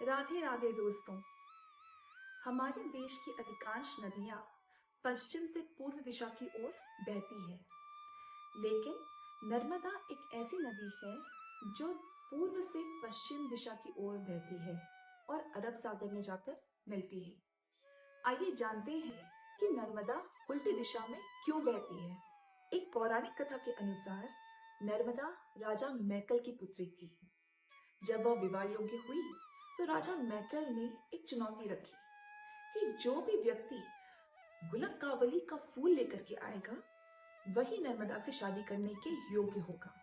राधे राधे दोस्तों। हमारे देश की अधिकांश नदियां पश्चिम से पूर्व दिशा की ओर बहती है, लेकिन नर्मदा एक ऐसी नदी है जो पूर्व से पश्चिम दिशा की ओर बहती है और अरब सागर में जाकर मिलती है। आइए जानते हैं कि नर्मदा उल्टी दिशा में क्यों बहती है। एक पौराणिक कथा के अनुसार नर्मदा राजा मैकल की पुत्री थी। जब वह विवाह योग्य हुई तो राजा मैकल ने एक चुनौती रखी कि जो भी व्यक्ति गुलाब कावली का फूल लेकर के आएगा वही नर्मदा से शादी करने के योग्य होगा।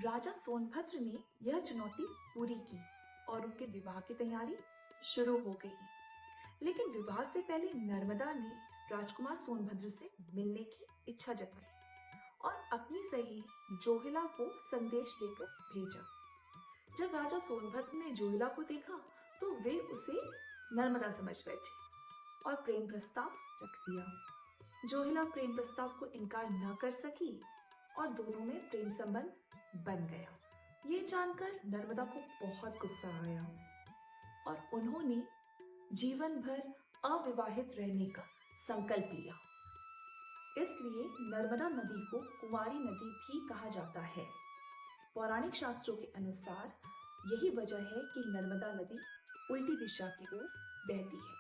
राजा सोनभद्र ने यह चुनौती पूरी की और उनके विवाह की तैयारी शुरू हो गई। लेकिन विवाह से पहले नर्मदा ने राजकुमार सोनभद्र से मिलने की इच्छा जताई और अपनी सहेली जोहिला को संदेश लेकर भेजा। जब राजा सोनभद्र ने जोहिला को देखा तो वे उसे नर्मदा समझ बैठे और प्रेम प्रस्ताव रख दिया। जोहिला प्रेम प्रस्ताव को इनकार न कर सकी और दोनों में प्रेम संबंध बन गया। ये जानकर नर्मदा को बहुत गुस्सा आया और उन्होंने जीवन भर अविवाहित रहने का संकल्प लिया। इसलिए नर्मदा नदी को कुंवारी नदी भी कहा जाता है। पौराणिक शास्त्रों के अनुसार यही वजह है कि नर्मदा नदी उल्टी दिशा की ओर बहती है।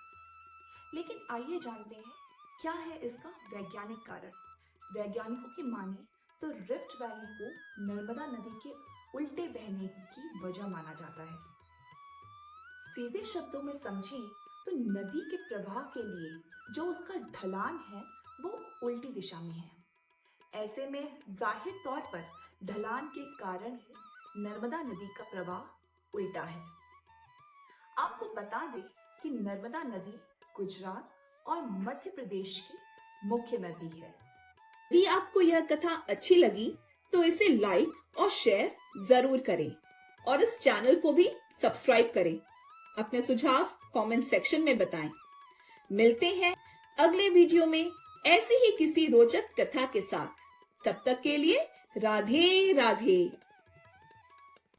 लेकिन आइए जानते हैं क्या है इसका वैज्ञानिक कारण। वैज्ञानिकों की माने तो रिफ्ट वैली को नर्मदा नदी के उल्टे बहने की वजह माना जाता है। सीधे शब्दों में समझें तो नदी के प्रवाह के लिए जो उसका ढलान है वो उल्टी दिशा में है। ऐसे में जाहिर तौर पर ढलान के कारण ही नर्मदा नदी का प्रवाह उल्टा है। आपको बता दें कि नर्मदा नदी गुजरात और मध्य प्रदेश की मुख्य नदी है। यदि आपको यह कथा अच्छी लगी तो इसे लाइक और शेयर जरूर करें और इस चैनल को भी सब्सक्राइब करें। अपने सुझाव कमेंट सेक्शन में बताएं। मिलते हैं अगले वीडियो में ऐसी ही किसी रोचक कथा के साथ। तब तक के लिए राधे राधे।